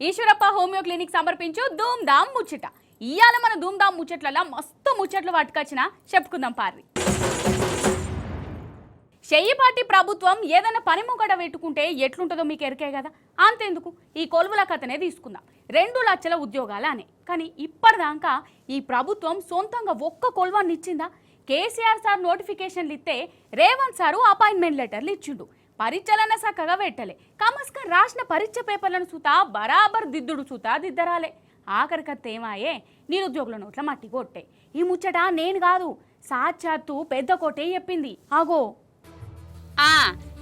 Eeshwarappa homeo clinic సమర్పించు ధూమ్ ధామ్ ముచ్చట. ఇయాల మన ధూమ్ ధామ్ ముచ్చట్లలో మస్తు ముచ్చట్లు పట్టుకొచ్చిన చెప్పుకుందాం పారి. చెయ్యిపాటి ప్రభుత్వం ఏదైనా పని ముంగడ పెట్టుకుంటే ఎట్లుంటుందో మీకు ఎరికే కదా. అంతెందుకు ఈ కొలువుల కథనే తీసుకుందాం. 2 లక్షల ఉద్యోగాలు అనే. కానీ ఇప్పటిదాకా ఈ ప్రభుత్వం సొంతంగా ఒక్క కొలువాన్ని ఇచ్చిందా? కేసీఆర్ సార్ నోటిఫికేషన్లు ఇస్తే రేవంత్ సారు అపాయింట్మెంట్ లెటర్లు ఇచ్చిండు. పరీక్షలన్న చక్కగా పెట్టలే. కమస్క రాసిన పరీక్ష పేపర్లను చూతా బరాబర్ దిద్దుడు చూతా దిద్దరాలే. ఆఖరికత్త ఏమాయే నిరుద్యోగుల నోట్ల మట్టి కొట్టే. ఈ ముచ్చట నేను కాదు, సాక్షాత్తు పెద్ద కోటే చెప్పింది. ఆగో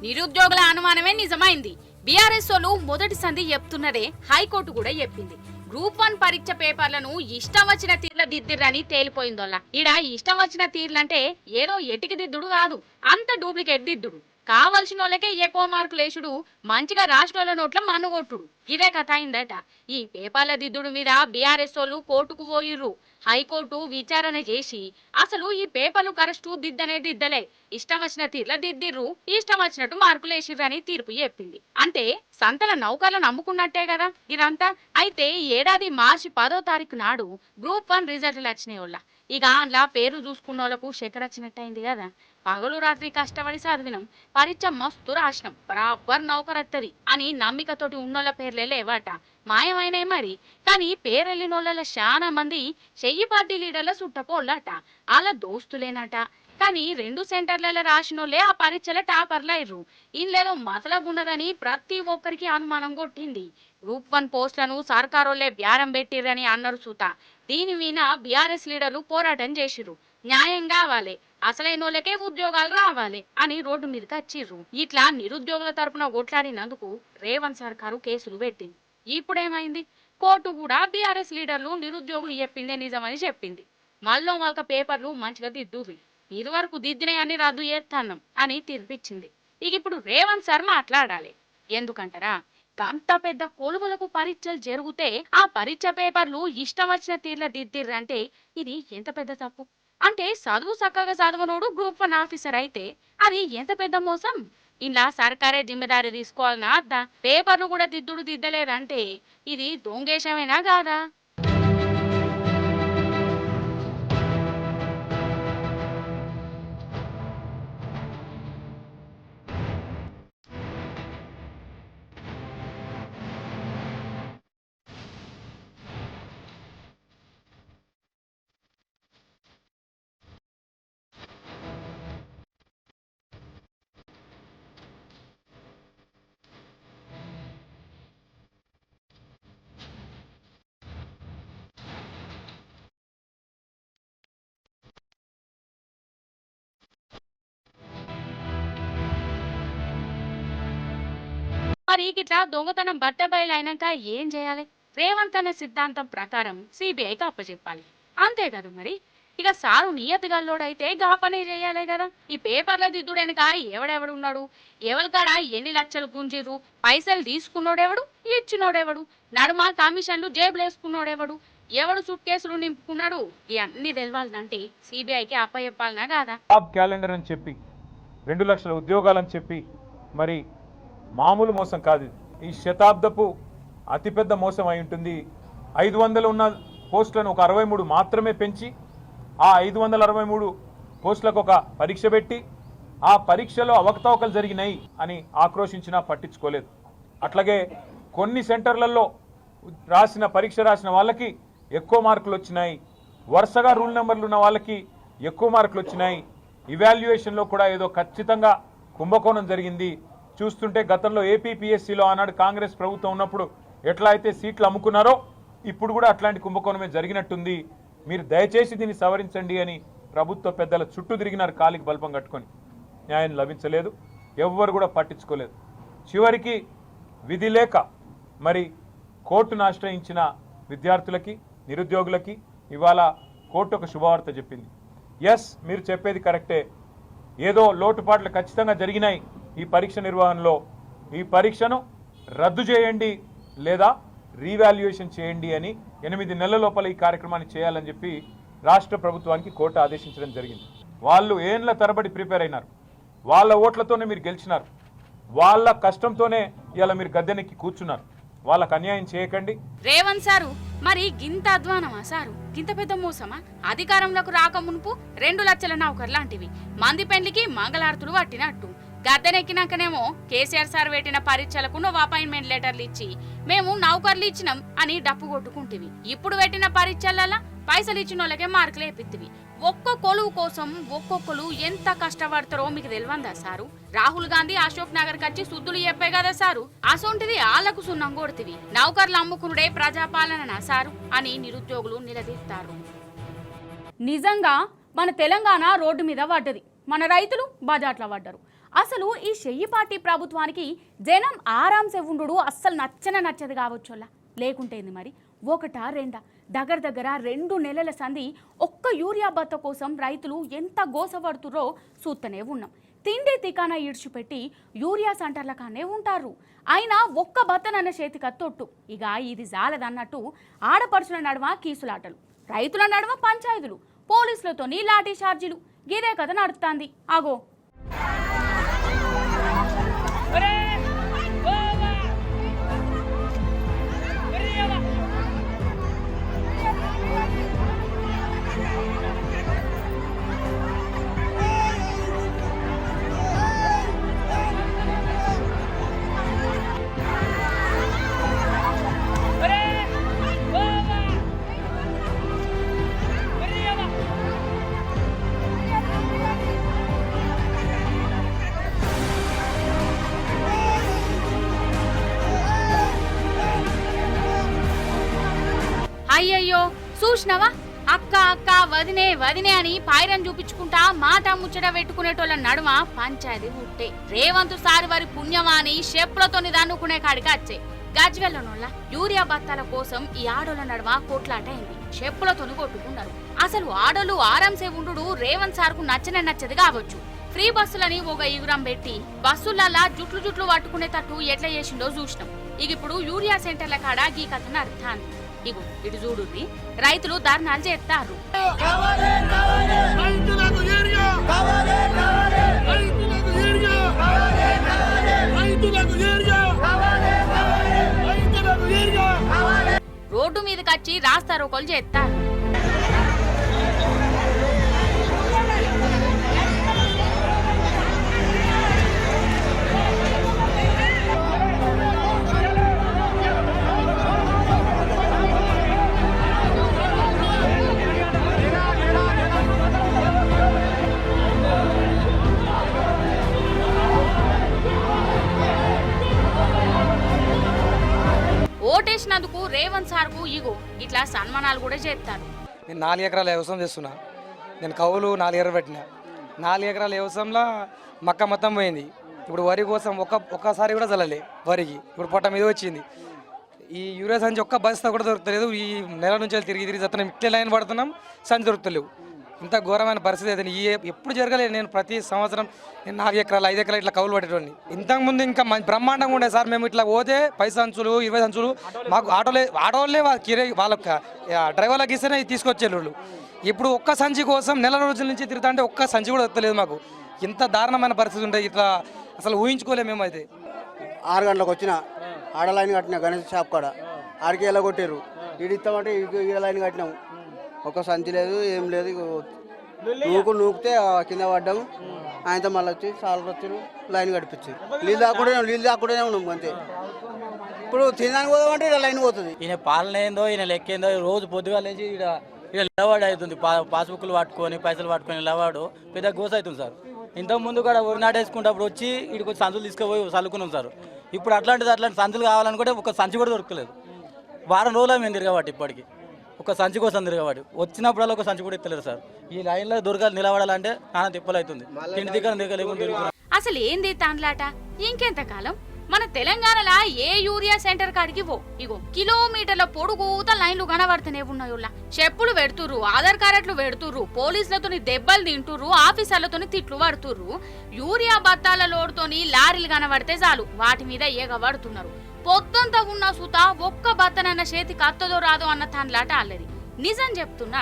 నిరుద్యోగుల అనుమానమే నిజమైంది. బీఆర్ఎస్ వాళ్ళు మొదటి సంధి చెప్తున్నదే హైకోర్టు కూడా చెప్పింది. గ్రూప్ 1 పరీక్ష పేపర్లను ఇష్టం వచ్చిన తీర్ల దిద్దిర్రని తేలిపోయిందోలా. ఈడ ఇష్టం వచ్చిన తీర్లంటే ఏదో ఎటికి దిద్దుడు కాదు, అంత డూప్లికేట్ దిద్దుడు. కావలసిన వాళ్ళకే ఎక్కువ మార్కులు వేసుడు, మంచిగా రాష్ట్రాల నోట్ల మన్నుగొట్టుడు. ఇదే కథ అయిందట. ఈ పేపర్ల దిద్దుడు మీద బీఆర్ఎస్ వాళ్ళు కోర్టుకు పోయిర్రు. హైకోర్టు విచారణ చేసి అసలు ఈ పేపర్లు కరెక్టు దిద్దనే దిద్దలే, ఇష్టం వచ్చిన తీర్ల దిద్దిర్రు, ఇష్టం వచ్చినట్టు మార్కులు వేసిర్రని తీర్పు చెప్పింది. అంటే సంతల నౌకర్లను నమ్ముకున్నట్టే కదా ఇదంతా. అయితే ఏడాది మార్చి 10వ తారీఖు నాడు గ్రూప్ 1 రిజల్ట్లు వచ్చినాయి వాళ్ళ. ఇక అందులో పేరు చూసుకున్న వాళ్ళకు శేఖర్ వచ్చినట్టయింది కదా. పగలు రాత్రి కష్టపడి చదివినాం, పరీక్ష మస్తు రాసినాం, బరాబర్ నౌకరత్తది అని నమ్మికతోటి ఉన్నోళ్ళ పేర్లే లేవట, మాయమైనాయి మరి. కానీ పేరెళ్ళిన వాళ్ళ చాలా మంది చెయ్యి పార్టీ లీడర్ల సుట్టపోళ్ళట, అలా దోస్తులేనట. కానీ 2 సెంటర్లలో రాసినోళ్లే ఆ పరీక్షల టాపర్లు అయ్యారు. ఇళ్ళలో మతలబున్నదని ప్రతి ఒక్కరికి అనుమానం కొట్టింది. గ్రూప్ 1 పోస్టులను సర్కారోళ్లే బేరం పెట్టిర్రని అన్నారు సూత. దీని మీద బీఆర్ఎస్ లీడర్లు పోరాటం చేసిర్రు. న్యాయం కావాలి, అసలైనోళ్ళకే ఉద్యోగాలు రావాలి అని రోడ్డు మీదకి వచ్చిర్రు. ఇట్లా నిరుద్యోగుల తరపున కొట్లాడినందుకు రేవంత్ సర్కారు కేసులు పెట్టింది. ఇప్పుడేమైంది? కోర్టు కూడా బీఆర్ఎస్ లీడర్లు నిరుద్యోగులు చెప్పిందే నిజమని చెప్పింది. మళ్ళీ వాళ్ళ పేపర్లు మంచిగా దిద్దువి, ఇదివరకు దిద్దినాయని రద్దు చేస్తాన్నాం అని తీర్పిచ్చింది. ఇక ఇప్పుడు రేవంత్ సార్ మాట్లాడాలి. ఎందుకంటారా, అంత పెద్ద కొలువులకు పరీక్షలు జరిగితే ఆ పరీక్ష పేపర్లు ఇష్టం వచ్చిన తీర్ల దిద్దిర్రంటే ఇది ఎంత పెద్ద తప్పు. అంటే చదువు చక్కగా చదవనోడు గ్రూప్ 1 ఆఫీసర్ అయితే అది ఎంత పెద్ద మోసం. ఇలా సర్కారే జిమ్మెదారి తీసుకోవాలన్నా అద్దా? పేపర్లు కూడా దిద్దుడు దిద్దలేదంటే ఇది దొంగేశమేనా కాదా? మరి ఇట్లా దొంగతనం బట్టబయలు అయినాక ఏం చేయాలి? రేవంత్ అనే సిద్ధాంతం ప్రకారం సిబిఐకి అప్పచెప్పాలి, అంతే కదా మరి. ఇక సారు నియతిగల్లోడైతే గా పనే చేయాలి కదా. ఈ పేపర్ల దిద్దుడెనక ఎవడెవడున్నాడు, ఎవరికాడ ఎన్ని లక్షలు గుంజిరు, పైసలు తీసుకున్నోడెవడు, ఇచ్చినోడెవడు, నడుమ కమిషన్లు జేబులేసుకున్నోడెవడు, ఎవడు సూట్ కేసులు నింపుకున్నాడు, ఇవన్నీ తెలవాలంటే సిబిఐకి అప్పచెప్పాలనా కాదా? జాబ్ క్యాలెండర్ అని చెప్పి 2 లక్షల ఉద్యోగాలని చెప్పి మరి మామూలు మోసం కాదు. ఈ శతాబ్దపు అతిపెద్ద మోసం అయి ఉంటుంది. 500 ఉన్న పోస్టులను ఒక 63 మాత్రమే పెంచి ఆ 563 పోస్టులకు ఒక పరీక్ష పెట్టి ఆ పరీక్షలో అవకతవకలు జరిగినాయి అని ఆక్రోశించినా పట్టించుకోలేదు. అట్లాగే కొన్ని సెంటర్లలో పరీక్ష రాసిన వాళ్ళకి ఎక్కువ మార్కులు వచ్చినాయి, వరుసగా రూల్ నెంబర్లు ఉన్న వాళ్ళకి ఎక్కువ మార్కులు వచ్చినాయి. ఇవాల్యుయేషన్లో కూడా ఏదో ఖచ్చితంగా కుంభకోణం జరిగింది. చూస్తుంటే గతంలో ఏపీపీఎస్సీలో ఆనాడు కాంగ్రెస్ ప్రభుత్వం ఉన్నప్పుడు ఎట్లా అయితే సీట్లు అమ్ముకున్నారో ఇప్పుడు కూడా అట్లాంటి కుంభకోణమే జరిగినట్టుంది. మీరు దయచేసి దీన్ని సవరించండి అని ప్రభుత్వ పెద్దల చుట్టూ తిరిగినారు కాలికి బల్పం కట్టుకొని. న్యాయం లభించలేదు, ఎవ్వరు కూడా పట్టించుకోలేదు. చివరికి విధి లేక మరి కోర్టును ఆశ్రయించిన విద్యార్థులకి, నిరుద్యోగులకి ఇవాళ కోర్టు ఒక శుభవార్త చెప్పింది. ఎస్, మీరు చెప్పేది కరెక్టే, ఏదో లోటుపాట్లు ఖచ్చితంగా జరిగినాయి ఈ పరీక్ష నిర్వహణలో, ఈ పరీక్షను రద్దు చేయండి లేదా రీవాల్యుయేషన్ చేయండి అని 8 నెలల లోపల ఈ కార్యక్రమాన్ని చేయాలని చెప్పి రాష్ట్ర ప్రభుత్వానికి కోర్టు ఆదేశించడం జరిగింది. వాళ్ళు ఏండ్ల తరబడి ప్రిపేర్ అయినారు, వాళ్ళ ఓట్లతోనే మీరు గెలిచినారు, వాళ్ళ కష్టంతోనే ఇలా మీరు గద్దెనెక్కి కూర్చున్నారు. వాళ్ళకు అన్యాయం చేయకండి. రేవంత్ సారు మరి గింత అధ్వానమా సారు, గింత పెద్ద మోసమా? అధికారంలోకి రాక మునుపు 2 లక్షల నౌకర్ లాంటివి, మంది పెండ్లికి మంగళారతులు పట్టినట్టు. గద్దెనెక్కినాకనేమో కేసీఆర్ సార్ పెట్టిన పరీక్షలకు నువ్వు అపాయింట్మెంట్ లెటర్లు ఇచ్చి మేము నౌకర్లు ఇచ్చినాం అని డప్పు కొట్టుకుంటివి. ఇప్పుడు పెట్టిన పరీక్షల పైసలు ఇచ్చిన వాళ్ళకే మార్కులు వేపిత్తివి. ఒక్క కొలువు కోసం ఒక్కొక్కరు ఎంత కష్టపడతారో మీకు తెలియందా సారు? రాహుల్ గాంధీ అశోక్ నగర్ కచ్చి శుద్ధులు చెప్పే కదా సారు, అసొంటిది ఆళ్లకు సున్నం కొడుతుంది. నౌకర్లు అమ్ముకునుడే ప్రజాపాలన సారు అని నిరుద్యోగులు నిలదీస్తారు. నిజంగా మన తెలంగాణ రోడ్డు మీద పడ్డది, మన రైతులు బజార్లో పడ్డారు. అసలు ఈ షెయ్యి పార్టీ ప్రభుత్వానికి జనం ఆరాంసే ఉండు అస్సలు నచ్చదు కావచ్చోలా, లేకుంటేంది మరి ఒకటా రెండా దగ్గర 2 నెలల సంధి ఒక్క యూరియా బత్త కోసం రైతులు ఎంత గోసపడుతురో చూస్తూనే ఉన్నాం. తిండి తికానా ఈడ్చిపెట్టి యూరియా సెంటర్ల కానే ఉంటారు. అయినా ఒక్క బత్తనన్న చేతికి తొట్టు. ఇక ఇది జాలదన్నట్టు ఆడపడుచుల నడుమ కీసులాటలు, రైతుల నడుమ పంచాయతీలు, పోలీసులతోని లాఠీ చార్జీలు, గిదే కథ నడుస్తుంది. ఆగో అయ్యయ్యో చూసినవా, అక్క అక్క వదినే వదినే అని పాయిరం చూపించుకుంటా మాట ముచ్చట పెట్టుకునేటోళ్ళ నడుమ పంచాయతీ పుట్టే. రేవంత్ సారి వారి పుణ్యమా అని చెప్పులతోని దన్నుకునే కాడికి వచ్చే. గజ్వెల్లనోళ్ళ యూరియా బత్తాల కోసం ఈ ఆడోళ్ళ నడుమ కొట్లాట అయింది, చెప్పులతోని కొట్టుకున్నారు. అసలు ఆడోళ్ళు ఆరాంసే ఉండు రేవంత్ సార్కు నచ్చది కావచ్చు. ఫ్రీ బస్సులని ఒక ఇగురం పెట్టి బస్సులల్లా జుట్లు పట్టుకునే తట్టు ఎట్లా చేసిండో చూసినాం. ఇక ఇప్పుడు యూరియా సెంటర్ల కాడ గీ కథను అర్థాన్ని. ఇగో ఇటు చూడుర్రి, రైతులు ధర్నాలు చేస్తారు. రోడ్డు మీదకి వచ్చి రాస్తారోకోలు చేస్తారు. ఓటేసినందుకు రేవంత్ సార్కు ఇగో ఇట్లా సన్మానాలు కూడా చేస్తారు. నేను 4 ఎకరాల వ్యవసాయం చేస్తున్నా. నేను కవులు 4 ఎకరాలు పెట్టినా. 4 ఎకరాల వ్యవసాయంలో మక్క మొత్తం పోయింది. ఇప్పుడు వరి కోసం ఒక్కసారి కూడా చల్లలే వరికి. ఇప్పుడు పొట్ట మీద వచ్చింది. ఈ యూరియా సంచి ఒక్క బస్తా కూడా దొరుకుతలేదు. ఈ నెల నుంచి తిరిగి వస్తున్నాం, ఇట్లే లైన్ పడుతున్నాం, సంచి దొరుకుతలేవు. ఇంత ఘోరమైన పరిస్థితి అయితే ఎప్పుడు జరగలేదు. నేను ప్రతి సంవత్సరం నేను 4 ఎకరాలు 5 ఎకరాలు ఇట్లా కవులు పట్టేటోని. ఇంతకుముందు ఇంకా బ్రహ్మాండంగా ఉండే సార్. మేము ఇట్లా పోతే 10 సంచులు 20 సంచులు మాకు ఆటోలే వాళ్ళ డ్రైవర్లకు ఇస్తేనే తీసుకొచ్చేళ్ళు. ఇప్పుడు ఒక్క సంచి కోసం నెల రోజుల నుంచి తిరుగుతా అంటే ఒక్క సంచి కూడా దొరకలేదు మాకు. ఇంత దారుణమైన పరిస్థితి ఉంటాయి. ఇట్లా అసలు ఊహించుకోలేము మేమైతే. 6 గంటలకు వచ్చిన ఆడ లైన్ కట్టినా గణేష్ షాప్ కాడ ఆడికి ఎలా కొట్టారు. ఇస్తామంటే ఈ లైన్ కట్టినాము, ఒక సంచి లేదు ఏం లేదు. నూకితే కింద పడ్డాము. ఆయనతో మళ్ళీ వచ్చి చాలా వచ్చారు, లైన్ కట్టించారు. నీళ్ళు దాక్కునే ఉన్నాము అంతే. ఇప్పుడు తినడానికి పోదామంటే ఇలా లైన్ పోతుంది. ఈయన పాలన ఏందో ఈయన లెక్కేందో రోజు పొద్దుగా లేచి ఇక్కడ నిలవాడు అవుతుంది. పాస్బుక్లు పట్టుకొని పైసలు పట్టుకొని నిలవాడు పెద్ద గోస అవుతుంది సార్. ఇంతకుముందు కూడా ఒరి నాటేసుకుంటప్పుడు వచ్చి ఇక్కడికి వచ్చి సంచులు తీసుకుపోయి చల్లుకున్నాం సార్. ఇప్పుడు అట్లాంటి సంచులు కావాలనుకుంటే ఒక సంచి కూడా దొరకలేదు. వారం రోజులు మేము తిరగబట్టి ఇప్పటికి ఒక సంచి కోసం తిరగబడి వచ్చినప్పుడల్లా ఒక సంచి కూడా ఇస్తలేరు సార్. ఈ లైన్లో నిలబడాలంటే నాన్న తిప్పలు అవుతుంది. తిండి తిరగలేకుండా అసలు ఏంది తాన్లాట? ఇంకెంతకాలం మన తెలంగాణలో ఏ యూరియా సెంటర్ కాడికి ఇగో కిలోమీటర్ల పొడుగుత లైన్లు కనబడుతూనే ఉన్నాయోళ్ళ. చెప్పులు పెడుతుర్రు, ఆధార్ కార్డులు పెడుతుర్రు, పోలీసులతోని దెబ్బలు తింటుర్రు, ఆఫీసర్లతోని తిట్లు పడుతుర్రు. యూరియా బత్తాల లోడుతోని లారీలు కనబడితే చాలు వాటి మీద ఏగబడుతున్నారు. పొద్దంతా ఉన్న సుత ఒక్క బత్తనన్న చేతికి అత్తదో రాదో అన్న తాన్లాట అల్లది. నిజం చెప్తున్నా,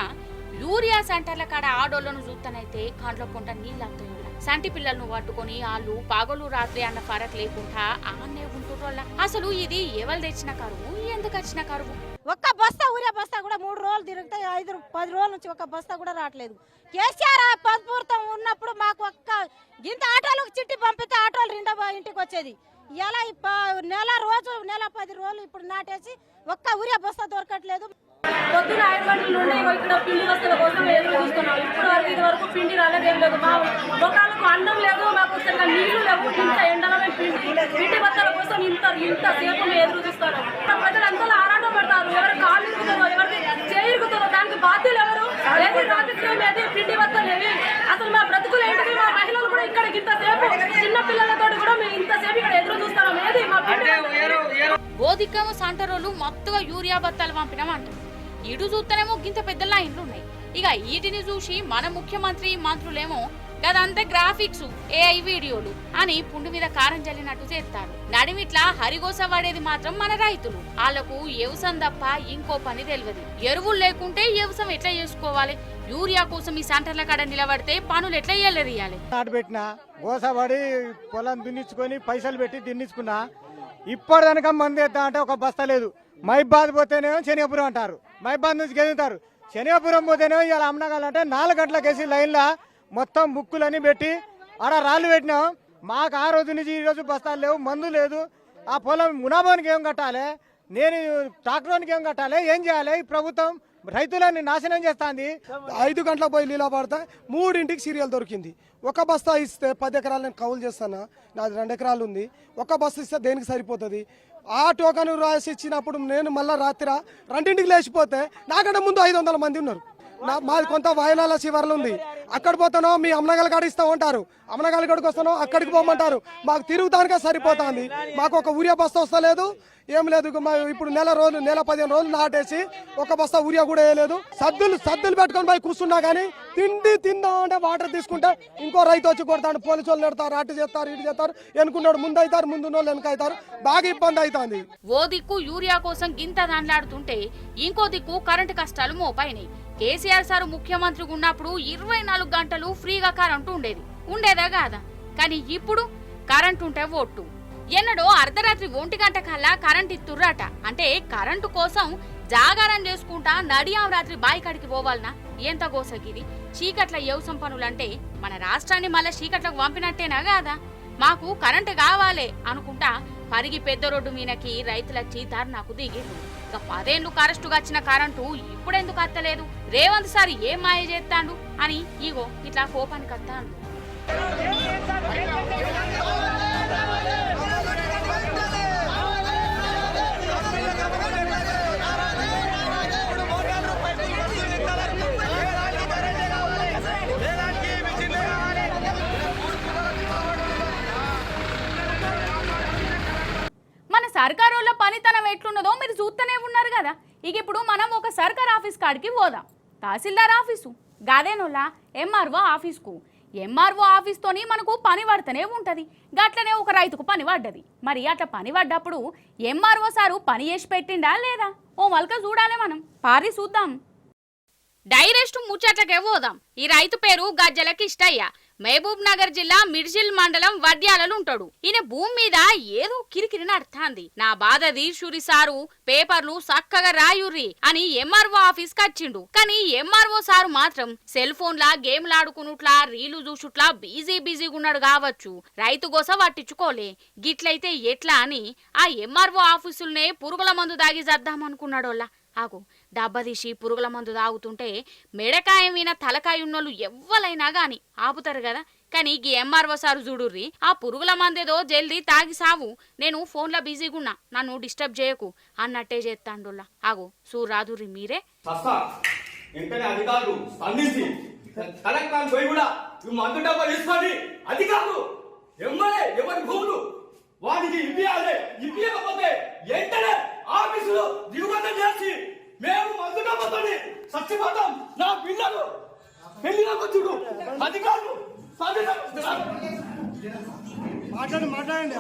యూరియా సెంటర్ల కాడ ఆడోళ్లను చూస్తానైతే కండ్ల పొంట నీళ్ళవుతాయి. సంటి పిల్లలను పట్టుకొని వాళ్ళు పగలు రాత్రి అన్న ఫరక్ లేకుండా ఆనే ఉంటురోళ్ళ. అసలు ఇది ఎవరు తెచ్చిన కరువు, ఎందుకు వచ్చిన కరువు? ఒక్క బస్తా ఊరే బస్తా కూడా 3 రోజులు తిరిగితే 5-10 రోజుల నుంచి ఒక్క బస్తా కూడా రావట్లేదు. కేసీఆర్ పదపూర్తం ఉన్నప్పుడు మాకు ఒక్క గింత ఆటోలకు చిట్టి పంపితే ఆటోలు రెండో ఇంటికి వచ్చేది. ఇలా నెల 10 రోజులు ఇప్పుడు నాటేసి ఒక్క ఊరే బస్తా దొరకట్లేదు. పొద్దున 5 గంటల నుండి ఇక్కడ పిండి వస్తువుల కోసం ఎదురు చూస్తున్నాం. ఇప్పుడు ఇది వరకు పిండి రాలేదేం లేదు. మా మొక్కలకు అన్నం లేదు, మాకు సరిగ్గా నీళ్లు లేవు. ఇంత ఎండలో పిండి బస్తాల కోసం ఇంత సేపు మేము ఎదురు చూస్తున్నాం. ప్రజలంతా ఆరాటం పడతారు. ఎవరు కాలు ఇరుగుతారో, ఎవరిది చేయిరుగుతారో దానికి బాధ్యులు ఎవరు? ఏది రాజకీయం, ఏది పిండి బస్తాలు ఏవి? అసలు మా బ్రతుకులు ఏంటిది? మా మహిళలు కూడా ఇక్కడ ఇంతసేపు చిన్న పిల్లలతో కూడా మేము ఇంతసేపు ఇక్కడ ఎదురు చూస్తున్నాం. ఏది మా బోధికము సంటరోలు మొత్తగా యూరియా బత్తాలు పంపినామంటారు. ఇటు చూస్తేనేమో గింత పెద్ద లైన్లు ఉన్నాయి. ఇక వీటిని చూసి మన ముఖ్యమంత్రి మంత్రులేమో గదంతా గ్రాఫిక్స్, ఏఐ వీడియోలు అని పుండు మీద కారం జల్లినట్టు చేస్తారు. నడిమిట్లా హరిగోస పడేది మాత్రం మన రైతులు. వాళ్లకు వ్యవసాయం తప్ప ఇంకో పని తెలియదు. ఎరువులు లేకుంటే వ్యవసాయం ఎట్లా చేసుకోవాలి? యూరియా కోసం ఈ సెంటర్ల కాడ నిలబడితే పనులు ఎట్లా ఎల్లదీయాలి? నాటు పెట్టినా గోసపడి పొలం దున్నించుకొని పైసలు పెట్టి దున్నించుకున్నా. ఇప్పటిదనక మంది ఎత్తా అంటే ఒక బస్తా లేదు. మైబాద్ పోతేనేమో శనియాపురం అంటారు, మైబాద్ నుంచి గెలుగుతారు. శనియాపురం పోతేనేమో ఇలా అమ్మనగాలంటే 4 గంటలకేసి లైన్లో మొత్తం బుక్కులని పెట్టి ఆడ రాళ్ళు పెట్టినాం. మాకు ఆ రోజు నుంచి ఈ రోజు బస్తాలు లేవు, మందు లేదు. ఆ పొలం మునాభానికి ఏం కట్టాలి, నేను ట్రాక్టర్కి ఏం కట్టాలి, ఏం చేయాలి? ఈ ప్రభుత్వం రైతులని నాశనం చేస్తుంది. 5 గంటలకు పోయి నీళ్ళ పడితే 3ంటికి సీరియల్ దొరికింది. ఒక బస్తా ఇస్తే 10 ఎకరాలు నేను కౌలు చేస్తాను, నాది 2 ఎకరాలు ఉంది. ఒక బస్తా ఇస్తే దేనికి సరిపోతుంది? ఆ టోకన్ రాసి ఇచ్చినప్పుడు నేను మళ్ళీ రాత్రి 2ంటికి లేచిపోతే నాకంటే ముందు 500 మంది ఉన్నారు. మాది కొంత వాయనాల శివర్లు ఉంది. అక్కడ పోతానో మీ అమ్మనగల కాడ ఇస్తాం అంటారు, అమ్మనగల కాడికి వస్తానో అక్కడికి పోమంటారు. మాకు తిరుగుతానికే సరిపోతుంది. మాకు ఒక ఊరియా బస్తా వస్తలేదు, ఏం లేదు. ఇప్పుడు నెల 15 రోజులు నాటేసి ఒక బస్తా ఊరియా కూడా వేయలేదు. సద్దులు పెట్టుకొని పోయి కూర్చున్నా కానీ తిండి తిందాం అంటే వాటర్ తీసుకుంటే ఇంకో రైతు వచ్చి కొడతాడు. పోలీసు వాళ్ళు నెడతారు, అటు చేస్తారు, ఇటు చేస్తారు. ఎనుకున్నాడు ముందు అవుతారు, ముందున్నోళ్ళు వెనక అవుతారు. బాగా ఇబ్బంది అవుతుంది. ఓ దిక్కు యూరియా కోసం గింత దాంట్లాడుతుంటే ఇంకో దిక్కు కరెంటు కష్టాలు మోపైనాయి. కేసీఆర్ సారు ముఖ్యమంత్రిగా ఉన్నప్పుడు 24 గంటలు ఫ్రీగా కరెంటు ఉండేదా కాదా? కానీ ఇప్పుడు కరెంటు ఉంటే ఓట్టు. ఎన్నడో అర్ధరాత్రి 1 గంట కల్లా కరెంట్ ఇస్తుర్రట. అంటే కరెంటు కోసం జాగారం చేసుకుంటా నడియాం రాత్రి బాయి కాడికి పోవాలనా? ఎంత గోసగిది. చీకట్ల వ్యవసాయం పనులంటే మన రాష్ట్రాన్ని మళ్ళా చీకట్లకు పంపినట్టేనా కాదా? మాకు కరెంటు కావాలే అనుకుంటా పరిగి పెద్ద రోడ్డు మీనకి రైతులచ్చి ధర్నాకు దిగిర్రు. ఇక 10 ఏళ్లు కరెస్టుగా వచ్చిన కరెంటు ఇప్పుడెందుకు అత్తలేదు? రేవంత్ సార్ ఏం మాయ చేస్తాడు అని ఇగో ఇట్లా కోపానికి వస్తాడు. సర్కారోళ్ళ పనితనం ఎట్లున్నదో మీరు చూస్తూనే ఉన్నారు కదా. ఇక ఇప్పుడు మనం ఒక సర్కార్ ఆఫీస్ కాడికి పోదాం. తహసీల్దార్ ఆఫీసు గాదేనోళ్ళ ఎంఆర్ఓ ఆఫీస్కు. ఎంఆర్ఓ ఆఫీస్తోని మనకు పని పడుతూనే ఉంటుంది. గట్లనే ఒక రైతుకు పని పడ్డది. మరి అట్లా పని పడ్డప్పుడు ఎంఆర్ఓ సారు పని చేసి పెట్టిండా లేదా? ఓ మల్క చూడాలి మనం. పారి చూద్దాం. డైరెక్ట్ ముచ్చట్లకే పోదాం. ఈ రైతు పేరు గజ్జల కిష్టయ్య. మహబూబ్ నగర్ జిల్లా మిర్జిల్ మండలం వడ్యాలలో ఉంటాడు. ఈయన భూమి మీద ఏదో కిరికిరి నడుతాంది. నా బాధ తీర్చురి సారు, పేపర్లు చక్కగా రాయుర్రి అని ఎంఆర్ఓ ఆఫీస్ కచ్చిండు. కానీ ఎంఆర్ఓ సారు మాత్రం సెల్ ఫోన్ లా గేమ్లాడుకునుట్లా రీలు చూసుట్లా బిజీగా ఉన్నాడు కావచ్చు. రైతు గోస పట్టించుకోలే. గిట్లయితే ఎట్లా అని ఆ ఎంఆర్ఓ ఆఫీసులనే పురుగుల మందు దాగి చేద్దామనుకున్నాడోళ్ళ. ఆగు డబ్బా తీసి పురుగుల మందు తాగుతుంటే మెడకాయ మీద తలకాయ ఉన్నోళ్ళు ఎవ్వలైనా గాని ఆపుతారు కదా. కానీ ఈ ఎంఆర్ఓ సారు చూడుర్రి, ఆ పురుగుల మందేదో జల్దీ తాగి సావు, నేను ఫోన్లో బిజీగున్నా, నన్ను డిస్టర్బ్ చేయకు అన్నట్టే చేస్తాండోళ్ళ. ఆగు సూరాదుర్రి మీరే. వాడికి ఇవ్వాలి, ఇవ్వకపోతే వెంటనే ఆఫీసులో దిగుబంధం చేసి మేము మందు డబ్బతోని చచ్చిపోతాం. నా పిల్లలు పెళ్లిలోకి చూడు అధికారులు మాట్లాడండి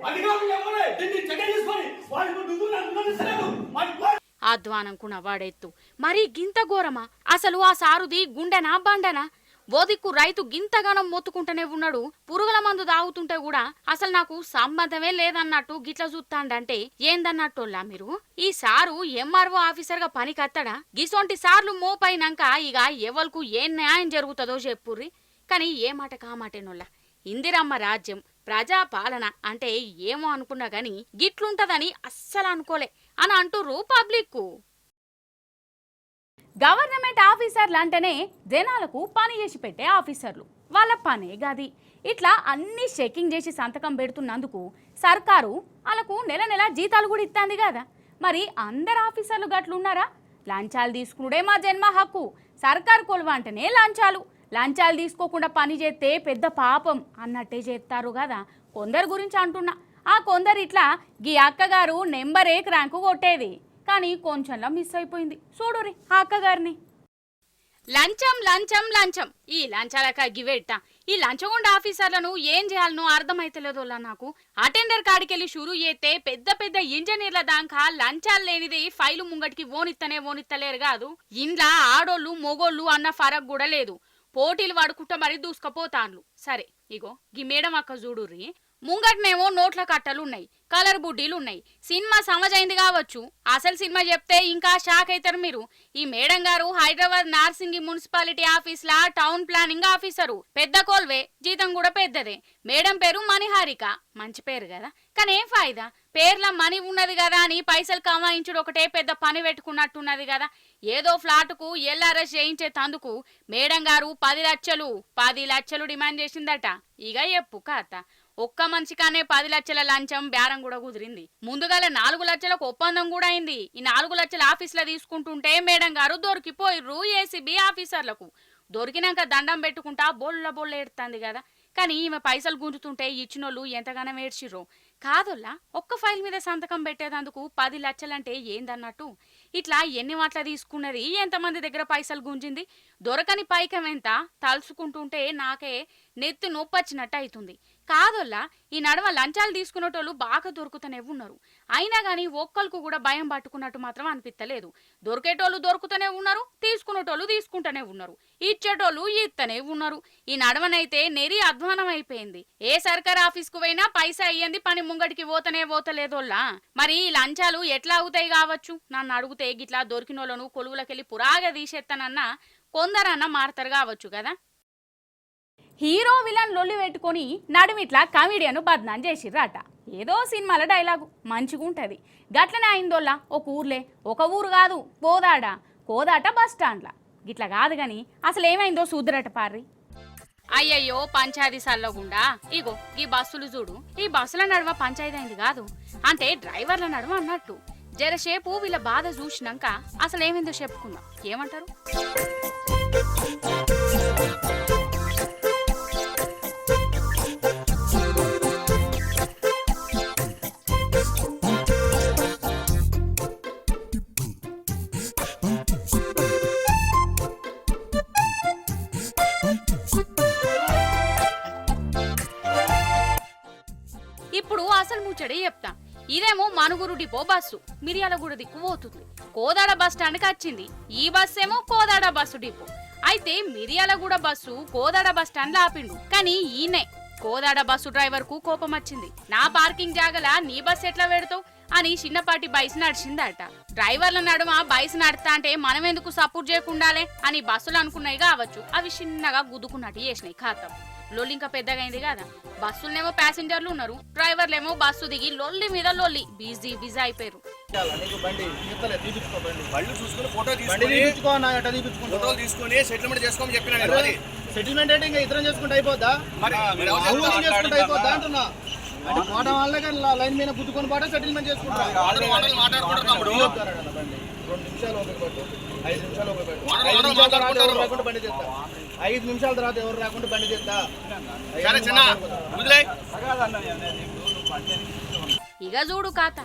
అధికారులు ఎవరే దీన్ని చెక్ చేసుకొని వాళ్ళు అధ్వానంకున్న వాడెత్తు మరి గింత ఘోరమా? అసలు ఆ సారుది గుండెనా బండనా? ఓదిక్కు రైతు గింతగానం మొత్తుకుంటూనే ఉన్నాడు, పురుగుల మందు తాగుతుంటే కూడా అసలు నాకు సంబంధమే లేదన్నట్టు గిట్ల చూస్తాండంటే ఏందన్నట్టోళ్ళా మీరు? ఈ సారు ఎంఆర్ఓ ఆఫీసర్ గా పనికత్తడా? గిసొంటి సార్లు మోపైనాక ఇక ఎవరికి ఏం న్యాయం జరుగుతుందో చెప్పుర్రి. కానీ ఏ మాట కామాటేనోళ్ళ ఇందిరమ్మ రాజ్యం ప్రజా పాలన అంటే ఏమో అనుకున్నా గాని గిట్లుంటదని అస్సలు అనుకోలే అని అంటుర్రు పబ్లిక్. గవర్నమెంట్ ఆఫీసర్లు అంటేనే జనాలకు పని చేసి పెట్టే ఆఫీసర్లు, వాళ్ళ పనే గది. ఇట్లా అన్ని చెకింగ్ చేసి సంతకం పెడుతున్నందుకు సర్కారు వాళ్ళకు నెల నెల జీతాలు కూడా ఇస్తుంది కదా. మరి అందరు ఆఫీసర్లు గట్లున్నారా? లంచాలు తీసుకునే మా జన్మ హక్కు, సర్కారు కొలువ అంటేనే లంచాలు తీసుకోకుండా పని చేస్తే పెద్ద పాపం అన్నట్టే చేస్తారు కదా. కొందరు గురించి అంటున్నా, ఆ కొందరు ఇట్లా గీ అక్కగారు నెంబర్ 1 ర్యాంకు కొట్టేది, కానీ కొంచెంలా మిస్ అయిపోయింది. చూడురి ఆ అక్కగారిని. లంచం లంచం లంచం, ఈ లంచాలక గివెట్ట. ఈ లంచగొండ ఆఫీసర్లను ఏం చేయాలనో అర్థమైతలేదోలా నాకు. అటెండర్ కాడికెళ్ళి షురూ చేస్తే పెద్ద పెద్ద ఇంజనీర్ల దాకా లంచాలు లేనిది ఫైలు ముంగటికి ఓనిత్తలేరు కాదు. ఇండ్లా ఆడోళ్ళు మొగోళ్ళు అన్న ఫరక్ కూడా లేదు. పోటీలు పడుకుంటా మరి దూసుకపోతాన్లు. సరే ఇగో గీ మేడం అక్క చూడుర్రి, ముంగట్నేమో నోట్ల కట్టలు ఉన్నాయి, కలర్ బుడ్డీలు ఉన్నాయి. సినిమా సమజైంది కావచ్చు, అసలు సినిమా చెప్తే ఇంకా షాక్ అవుతారు మీరు. ఈ మేడం గారు హైదరాబాద్ నార్సింగి మున్సిపాలిటీ ఆఫీస్ లా టౌన్ ప్లానింగ్ ఆఫీసరు. పెద్ద కోల్వే, జీతం కూడా పెద్దదే. మేడం పేరు మణిహారిక, మంచి పేరు కదా. కానీ ఏం ఫాయిదా, పేర్ల మనీ ఉన్నది కదా అని పైసలు కమాయించుడు ఒకటే పెద్ద పని పెట్టుకున్నట్టున్నది కదా. ఏదో ఫ్లాటుకు ఎల్ఆర్ఎస్ చేయించే తందుకు మేడం గారు 10 లక్షలు డిమాండ్ చేసిందట. ఇక ఎప్పు కాత ఒక్క మనిషికానే 10 లక్షల లంచం బేరం కూడా కుదిరింది. ముందుగాల 4 లక్షలకు ఒప్పందం కూడా అయింది. ఈ 4 లక్షల ఆఫీసులో తీసుకుంటుంటే మేడం గారు దొరికిపోయిర్రు ఏసీబీ ఆఫీసర్లకు. దొరికినాక దండం పెట్టుకుంటా బొల్ల ఏడుతుంది కదా. కానీ ఈమె పైసలు గుంజుతుంటే ఇచ్చినోళ్ళు ఎంతగానో ఏడ్చిర్రో కాదోల్లా. ఒక్క ఫైల్ మీద సంతకం పెట్టేదందుకు 10 లక్షలంటే ఏందన్నట్టు. ఇట్లా ఎన్ని మాటల తీసుకున్నది, ఎంతమంది దగ్గర పైసలు గుంజింది, దొరకని పైకం ఎంత తలుసుకుంటుంటే నాకే నెత్తి నొప్పొచ్చినట్టు అవుతుంది కాదోల్లా. ఈ నడవ లంచాలు తీసుకునేటోళ్ళు బాగా దొరుకుతూనే ఉన్నారు. అయినా కానీ ఒక్కరికి కూడా భయం పట్టుకున్నట్టు మాత్రం అనిపిస్తలేదు. దొరికేటోళ్ళు దొరుకుతూనే ఉన్నారు, తీసుకునేటోళ్ళు తీసుకుంటూనే ఉన్నారు, ఇచ్చేటోళ్ళు ఇస్తూనే ఉన్నారు. ఈ నడవనైతే నెరి అధ్వానం అయిపోయింది. ఏ సర్కార్ ఆఫీస్కు పోయినా పైసా అయ్యింది, పని ముంగడికి పోతలేదోల్లా. మరి ఈ లంచాలు ఎట్లా అవుతాయి కావచ్చు? నన్ను అడిగితే గిట్లా దొరికినోళ్ళను కొలువులకెళ్ళి పురాగా తీసేస్తానన్నా కొందరన్నా మారతారు కావచ్చు కదా. హీరో విలన్ లొల్లి పెట్టుకొని నడుమిట్లా కమిడియన్ బద్నాం చేసిర్రట. ఏదో సినిమాల డైలాగు మంచిగుంటది. గట్లనే అయిందోల్లా ఒక ఊరు కాదు, కోదాట బస్ స్టాండ్ల. గిట్లా కాదు గాని అసలు ఏమైందో చూద్దరట పార్రి. అయ్యయ్యో పంచాయతీ సల్లగుండా, ఇగో ఈ బస్సులు చూడు. ఈ బస్సుల నడుమ పంచాయతీ అయింది కాదు, అంటే డ్రైవర్ల నడుమ అన్నట్టు. జరసేపు వీళ్ళ బాధ చూసినాక అసలు ఏమైందో చెప్పుకుందాం. ఏమంటారు? ఇప్పుడు అసలు ముచ్చడే చెప్తా. ఇదేమో మనుగురు డిపో బస్సు మిర్యాలగూడ దిక్కు పోతుంది. కోదాడ బస్ స్టాండ్కి వచ్చింది. ఈ బస్ ఏమో కోదాడ బస్సు డిపో. అయితే Miryalaguda bus Kodad bus stand ఆపిండు. కానీ ఈయనే కోదాడ బస్సు డ్రైవర్ కు కోపం వచ్చింది. నా పార్కింగ్ జాగల నీ బస్ ఎట్లా పెడతావు అని చిన్నపాటి బైస్ నడిచిందట. డ్రైవర్ల నడుమ బైస్ నడతా అంటే మనం ఎందుకు సపోర్ట్ చేయకుండాలే అని బస్సులు అనుకున్నాయి కావచ్చు. అవి చిన్నగా గుద్దుకున్నట్టు చేసినాయి. ఖాతం లొల్లి ఇంకా పెద్దగా అయింది కదా. బస్సులనేమో ప్యాసింజర్లు ఉన్నారు, డ్రైవర్లేమో బస్సు దిగి లొల్లి మీద లొల్లి బిజీ అయిపోయారు. సెటిల్మెంట్ అంటే ఇంకా ఇతరం చేసుకుంటే అయిపోద్దా? అంటున్నా పోవడం వల్ల లైన్ మీద గుద్దుకొని పోవడం సెటిల్మెంట్ చేసుకుంటా. 2 నిమిషాలు ఓపిక పట్టు, 5 నిమిషాలు ఓపిక పట్టు. 5 నిమిషాల తర్వాత ఎవరు రాకుండా బండి చేస్తా. 5 నిమిషాల తర్వాత ఎవరు రాకుండా బండి చేస్తా. ఇక చూడు కాత,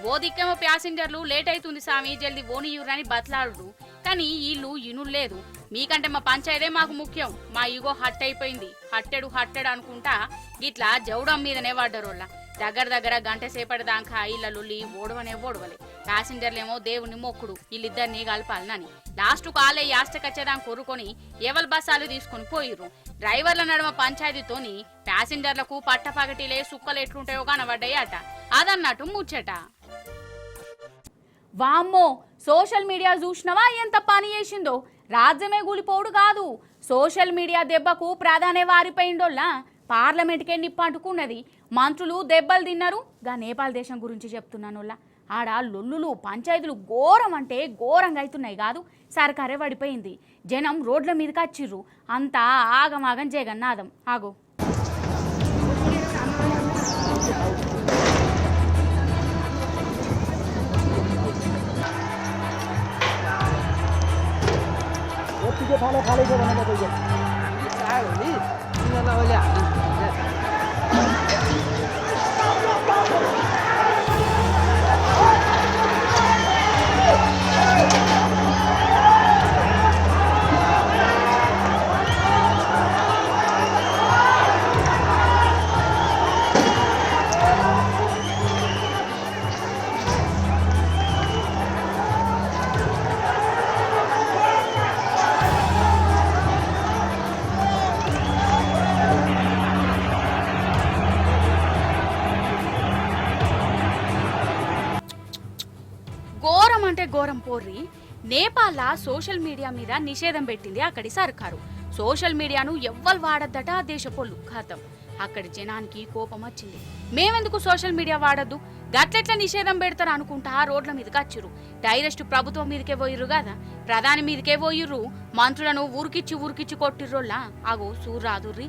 ఓ దిక్కేమో ప్యాసింజర్లు లేట్ అవుతుంది సామి జల్ది ఓనియురని బతలాడు. కానీ వీళ్ళు ఇనులేదు. మీకంటే మా పంచాయతే మాకు ముఖ్యం, మా ఈగో హట్ అయిపోయింది. హట్టెడు అనుకుంటా గిట్లా జౌడం మీదనే పడ్డరోళ్ళ. దగ్గర గంట సేపటి దాకా ఇళ్ళ లొల్లి ఓడవలే. ప్యాసింజర్లేమో దేవుని మొక్కుడు వీళ్ళిద్దరిని కలపాలనని లాస్ట్ కాలే యాస్టకచ్చదాన్ని కొరుకొని ఎవల్ బస్సాలు తీసుకుని పోయిర్రు. డ్రైవర్ల నడుమ పంచాయతీతోని ప్యాసింజర్లకు పట్టపగటిలే సుక్కలు ఎట్లుంటాయో కనబడ్డాయట. అదన్నట్టు ముచ్చట. వామ్మో, సోషల్ మీడియా చూసినవా ఎంత పని చేసిందో. రాజ్యమే కూలిపోడు కాదు, సోషల్ మీడియా దెబ్బకు ప్రాధాన్య వారిపోయిండోళ్ళ పార్లమెంట్కే నిప్పంటుకున్నది. మంత్రులు దెబ్బలు తిన్నారు. గా నేపాల్ దేశం గురించి చెప్తున్నానోళ్ళ ఆడ లొల్లులు పంచాయతీలు ఘోరం అంటే ఘోరంగా అవుతున్నాయి కాదు. సర్కారే పడిపోయింది. జనం రోడ్ల మీదకి వచ్చిర్రు. అంతా ఆగమాగం జగన్నాథం. ఆగో ఘోరం అంటే ఘోరం పోర్రి. నేపాల్ సోషల్ మీడియా మీద నిషేధం పెట్టింది అక్కడి సర్కారు. సోషల్ మీడియాను ఎవ్వరు వాడద్దట ఆ దేశపోళ్ళు. ఖాతం అక్కడి జనానికి కోపం వచ్చింది. మేమెందుకు సోషల్ మీడియా వాడద్దు, గట్లెట్ల నిషేధం పెడతారు అనుకుంటా రోడ్ల మీదకి వచ్చిర్రు. డైరెక్ట్ ప్రభుత్వం మీదకే పోయిర్రు కదా, ప్రధాని మీదకే పోయిర్రు. మంత్రులను ఊరికిచ్చి కొట్టిర్రోళ్ళ. ఆగో సూర్రాదుర్రి.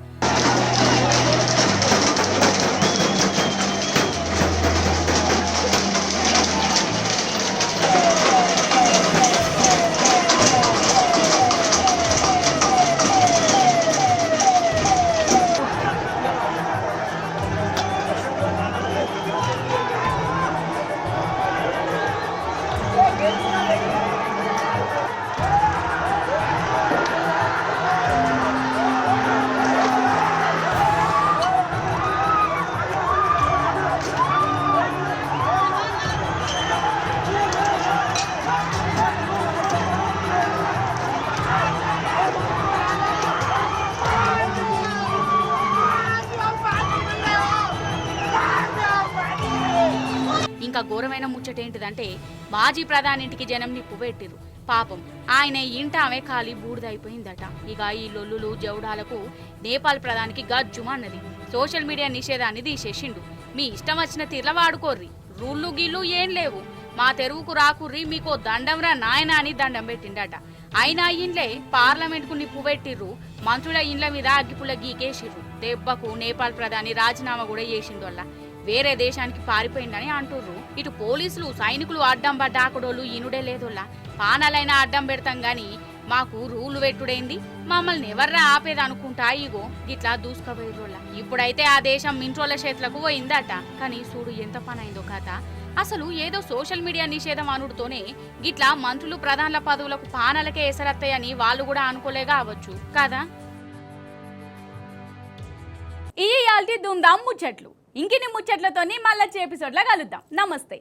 ఇంకా ఘోరమైన ముచ్చటేంటిదంటే మాజీ ప్రధాని ఇంటికి జనం నిప్పు పెట్టిరు. పాపం ఆయన ఇంట ఆమె ఖాళీ బూడిదైపోయిందట. ఇక ఈ లొల్లులు జౌడాలకు నేపాల్ ప్రధానికి గజ్జుమన్నది. సోషల్ మీడియా నిషేధాన్ని తీసేసిండు. మీ ఇష్టం వచ్చిన తీర్ల వాడుకోర్రి, రూళ్ళు గీళ్ళు ఏం లేవు, మా తెరువుకు రాకుర్రి, మీకో దండంరా నాయన అని దండం పెట్టిండట. అయినా ఇండ్లే పార్లమెంట్ కు నిప్పు పెట్టిర్రు. మంత్రుల ఇండ్ల మీద అగ్గిపుల్ల గీకేసిర్రు. దెబ్బకు నేపాల్ ప్రధాని రాజీనామా కూడా చేసిందోళ్ళ. వేరే దేశానికి పారిపోయిందని అంటుర్రు. ఇటు పోలీసులు సైనికులు అడ్డం పడ్డ ఆకడోళ్ళు ఈనుడే లేదోళ్ళ. పానాలైనా అడ్డం పెడతాం గాని మాకు రూలు పెట్టుడైంది, మమ్మల్ని ఎవర్రా ఆపేది అనుకుంటా ఇగో గిట్లా దూసుకపోయిర్రోళ్ళ. ఇప్పుడైతే ఆ దేశం మింట్రోల చేతులకు పోయిందట. కానీ చూడు ఎంత పనైందో కథ. అసలు ఏదో సోషల్ మీడియా నిషేధం అనుడుతోనే గిట్లా మంత్రులు ప్రధానుల పదవులకు పానాలకే ఎసరత్తాయని వాళ్ళు కూడా అనుకోలే కావచ్చు కదా. ఈ ఇయాల్టి దుందాం ముచ్చట్లు. ఇంకిన్ని ముచ్చట్లతోని మళ్ళీ ఎపిసోడ్లో కలుద్దాం. నమస్తే.